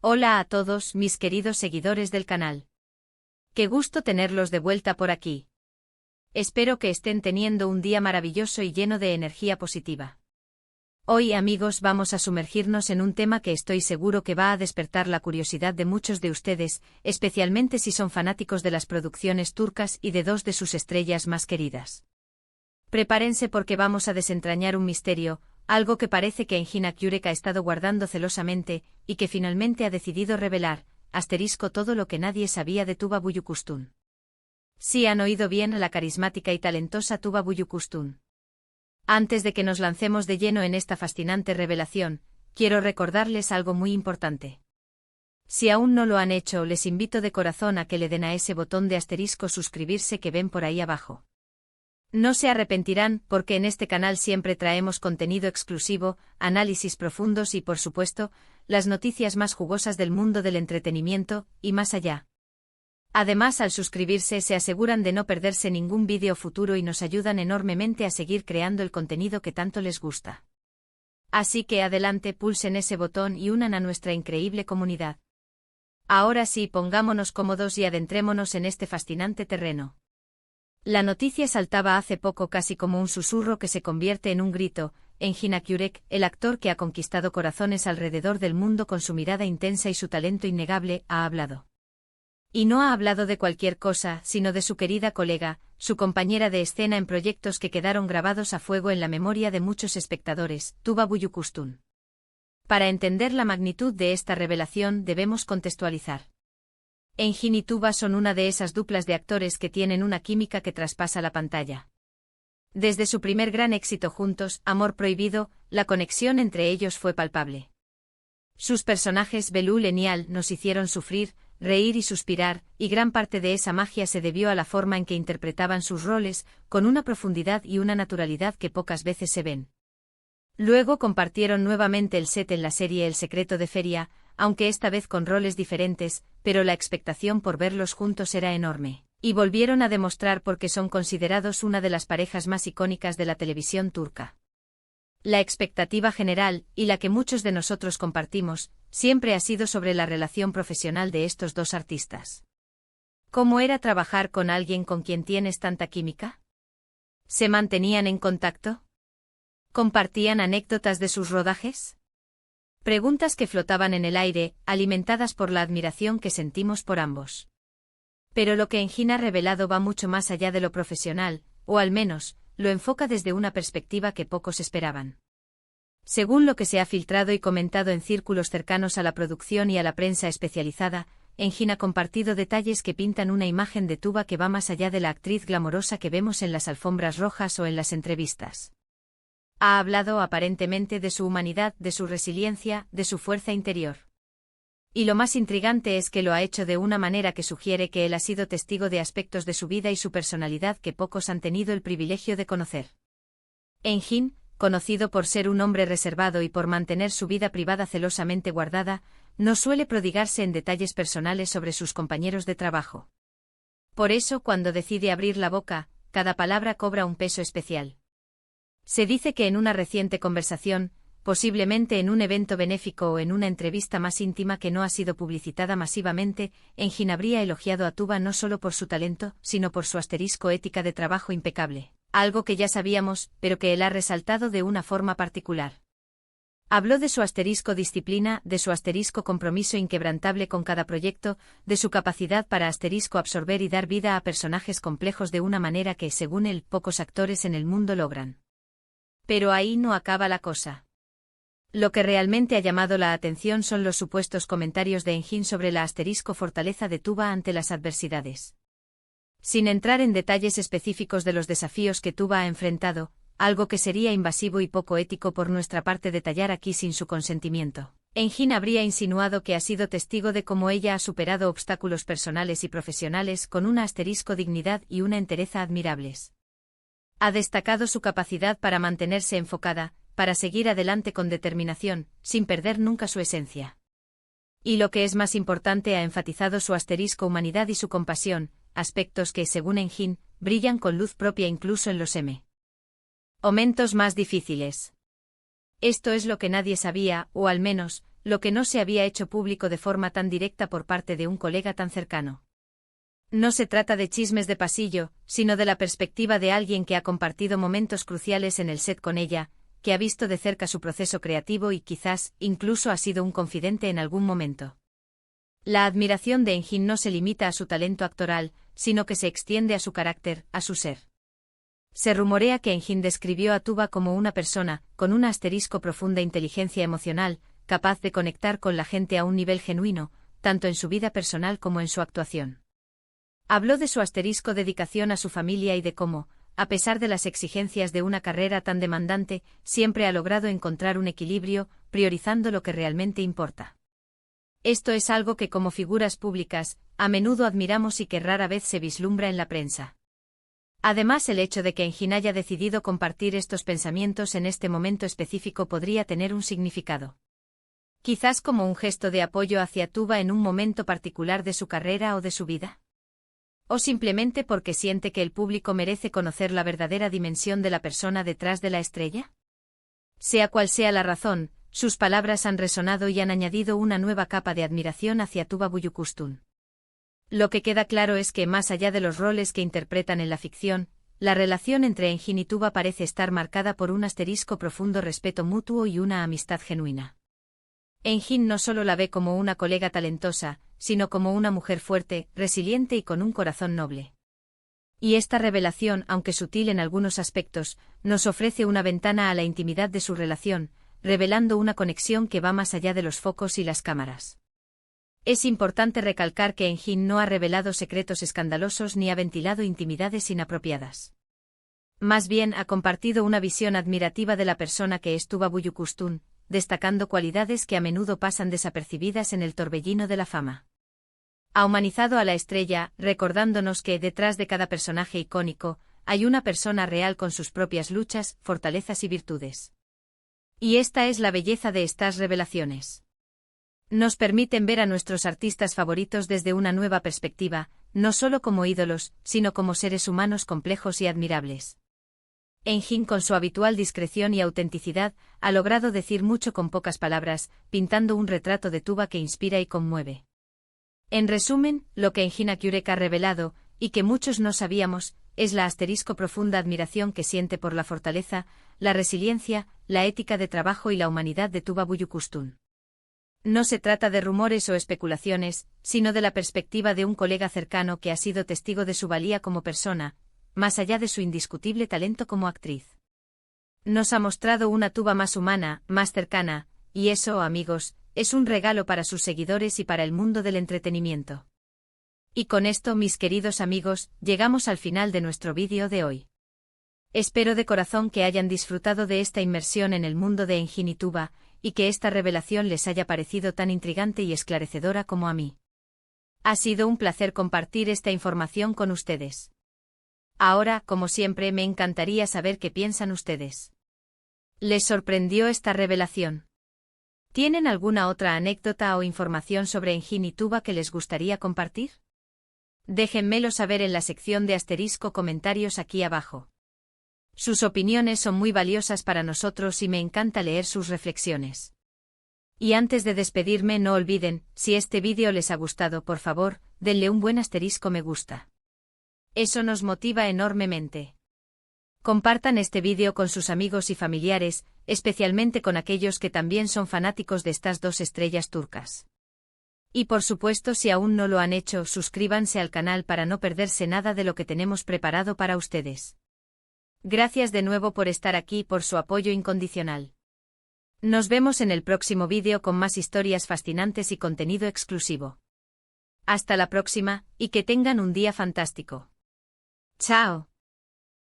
Hola a todos mis queridos seguidores del canal. Qué gusto tenerlos de vuelta por aquí. Espero que estén teniendo un día maravilloso y lleno de energía positiva. Hoy, amigos, vamos a sumergirnos en un tema que estoy seguro que va a despertar la curiosidad de muchos de ustedes, especialmente si son fanáticos de las producciones turcas y de dos de sus estrellas más queridas. Prepárense porque vamos a desentrañar un misterio, algo que parece que Engin Akyurek ha estado guardando celosamente, y que finalmente ha decidido revelar, todo lo que nadie sabía de Tuba Büyüküstün. Sí, han oído bien, la carismática y talentosa Tuba Büyüküstün. Antes de que nos lancemos de lleno en esta fascinante revelación, quiero recordarles algo muy importante. Si aún no lo han hecho, les invito de corazón a que le den a ese botón de asterisco suscribirse que ven por ahí abajo. No se arrepentirán, porque en este canal siempre traemos contenido exclusivo, análisis profundos y, por supuesto, las noticias más jugosas del mundo del entretenimiento, y más allá. Además, al suscribirse se aseguran de no perderse ningún vídeo futuro y nos ayudan enormemente a seguir creando el contenido que tanto les gusta. Así que adelante, pulsen ese botón y unan a nuestra increíble comunidad. Ahora sí, pongámonos cómodos y adentrémonos en este fascinante terreno. La noticia saltaba hace poco casi como un susurro que se convierte en un grito. Engin Akyurek, el actor que ha conquistado corazones alrededor del mundo con su mirada intensa y su talento innegable, ha hablado. Y no ha hablado de cualquier cosa, sino de su querida colega, su compañera de escena en proyectos que quedaron grabados a fuego en la memoria de muchos espectadores, Tuba Büyüküstün. Para entender la magnitud de esta revelación debemos contextualizar. Engin y Tuba son una de esas duplas de actores que tienen una química que traspasa la pantalla. Desde su primer gran éxito juntos, Amor Prohibido, la conexión entre ellos fue palpable. Sus personajes Belul y Nial nos hicieron sufrir, reír y suspirar, y gran parte de esa magia se debió a la forma en que interpretaban sus roles, con una profundidad y una naturalidad que pocas veces se ven. Luego compartieron nuevamente el set en la serie El secreto de Feria, aunque esta vez con roles diferentes, pero la expectación por verlos juntos era enorme, y volvieron a demostrar por qué son considerados una de las parejas más icónicas de la televisión turca. La expectativa general, y la que muchos de nosotros compartimos, siempre ha sido sobre la relación profesional de estos dos artistas. ¿Cómo era trabajar con alguien con quien tienes tanta química? ¿Se mantenían en contacto? ¿Compartían anécdotas de sus rodajes? Preguntas que flotaban en el aire, alimentadas por la admiración que sentimos por ambos. Pero lo que Engin ha revelado va mucho más allá de lo profesional, o al menos, lo enfoca desde una perspectiva que pocos esperaban. Según lo que se ha filtrado y comentado en círculos cercanos a la producción y a la prensa especializada, Engin ha compartido detalles que pintan una imagen de Tuba que va más allá de la actriz glamorosa que vemos en las alfombras rojas o en las entrevistas. Ha hablado aparentemente de su humanidad, de su resiliencia, de su fuerza interior. Y lo más intrigante es que lo ha hecho de una manera que sugiere que él ha sido testigo de aspectos de su vida y su personalidad que pocos han tenido el privilegio de conocer. Engin, conocido por ser un hombre reservado y por mantener su vida privada celosamente guardada, no suele prodigarse en detalles personales sobre sus compañeros de trabajo. Por eso, cuando decide abrir la boca, cada palabra cobra un peso especial. Se dice que en una reciente conversación, posiblemente en un evento benéfico o en una entrevista más íntima que no ha sido publicitada masivamente, Engin habría elogiado a Tuba no solo por su talento, sino por su ética de trabajo impecable, algo que ya sabíamos, pero que él ha resaltado de una forma particular. Habló de su disciplina, de su compromiso inquebrantable con cada proyecto, de su capacidad para absorber y dar vida a personajes complejos de una manera que, según él, pocos actores en el mundo logran. Pero ahí no acaba la cosa. Lo que realmente ha llamado la atención son los supuestos comentarios de Engin sobre la fortaleza de Tuba ante las adversidades. Sin entrar en detalles específicos de los desafíos que Tuba ha enfrentado, algo que sería invasivo y poco ético por nuestra parte detallar aquí sin su consentimiento, Engin habría insinuado que ha sido testigo de cómo ella ha superado obstáculos personales y profesionales con una dignidad y una entereza admirables. Ha destacado su capacidad para mantenerse enfocada, para seguir adelante con determinación, sin perder nunca su esencia. Y lo que es más importante, ha enfatizado su humanidad y su compasión, aspectos que, según Engin, brillan con luz propia incluso en los momentos más difíciles. Esto es lo que nadie sabía, o al menos, lo que no se había hecho público de forma tan directa por parte de un colega tan cercano. No se trata de chismes de pasillo, sino de la perspectiva de alguien que ha compartido momentos cruciales en el set con ella, que ha visto de cerca su proceso creativo y quizás, incluso ha sido un confidente en algún momento. La admiración de Enjin no se limita a su talento actoral, sino que se extiende a su carácter, a su ser. Se rumorea que Enjin describió a Tuba como una persona, con una profunda inteligencia emocional, capaz de conectar con la gente a un nivel genuino, tanto en su vida personal como en su actuación. Habló de su dedicación a su familia y de cómo, a pesar de las exigencias de una carrera tan demandante, siempre ha logrado encontrar un equilibrio, priorizando lo que realmente importa. Esto es algo que como figuras públicas, a menudo admiramos y que rara vez se vislumbra en la prensa. Además, el hecho de que Enjin haya decidido compartir estos pensamientos en este momento específico podría tener un significado. Quizás como un gesto de apoyo hacia Tuba en un momento particular de su carrera o de su vida. O simplemente porque siente que el público merece conocer la verdadera dimensión de la persona detrás de la estrella. Sea cual sea la razón, sus palabras han resonado y han añadido una nueva capa de admiración hacia Tuba Büyüküstün. Lo que queda claro es que más allá de los roles que interpretan en la ficción, la relación entre Enjin y Tuba parece estar marcada por un profundo respeto mutuo y una amistad genuina. Enjin no solo la ve como una colega talentosa, sino como una mujer fuerte, resiliente y con un corazón noble. Y esta revelación, aunque sutil en algunos aspectos, nos ofrece una ventana a la intimidad de su relación, revelando una conexión que va más allá de los focos y las cámaras. Es importante recalcar que Enjin no ha revelado secretos escandalosos ni ha ventilado intimidades inapropiadas. Más bien ha compartido una visión admirativa de la persona que es Tuba Büyüküstün, destacando cualidades que a menudo pasan desapercibidas en el torbellino de la fama. Ha humanizado a la estrella, recordándonos que detrás de cada personaje icónico, hay una persona real con sus propias luchas, fortalezas y virtudes. Y esta es la belleza de estas revelaciones. Nos permiten ver a nuestros artistas favoritos desde una nueva perspectiva, no solo como ídolos, sino como seres humanos complejos y admirables. Enjin, con su habitual discreción y autenticidad, ha logrado decir mucho con pocas palabras, pintando un retrato de Tuba que inspira y conmueve. En resumen, lo que Enjin Akyurek ha revelado, y que muchos no sabíamos, es la profunda admiración que siente por la fortaleza, la resiliencia, la ética de trabajo y la humanidad de Tuba Büyüküstün. No se trata de rumores o especulaciones, sino de la perspectiva de un colega cercano que ha sido testigo de su valía como persona, más allá de su indiscutible talento como actriz. Nos ha mostrado una Tuba más humana, más cercana, y eso, amigos, es un regalo para sus seguidores y para el mundo del entretenimiento. Y con esto, mis queridos amigos, llegamos al final de nuestro vídeo de hoy. Espero de corazón que hayan disfrutado de esta inmersión en el mundo de Enjin y Tuba, y que esta revelación les haya parecido tan intrigante y esclarecedora como a mí. Ha sido un placer compartir esta información con ustedes. Ahora, como siempre, me encantaría saber qué piensan ustedes. ¿Les sorprendió esta revelación? ¿Tienen alguna otra anécdota o información sobre Enjin y Tuba que les gustaría compartir? Déjenmelo saber en la sección de comentarios aquí abajo. Sus opiniones son muy valiosas para nosotros y me encanta leer sus reflexiones. Y antes de despedirme, no olviden, si este vídeo les ha gustado, por favor, denle un buen me gusta. Eso nos motiva enormemente. Compartan este vídeo con sus amigos y familiares, especialmente con aquellos que también son fanáticos de estas dos estrellas turcas. Y por supuesto, si aún no lo han hecho, suscríbanse al canal para no perderse nada de lo que tenemos preparado para ustedes. Gracias de nuevo por estar aquí y por su apoyo incondicional. Nos vemos en el próximo vídeo con más historias fascinantes y contenido exclusivo. Hasta la próxima, y que tengan un día fantástico. ¡Chao!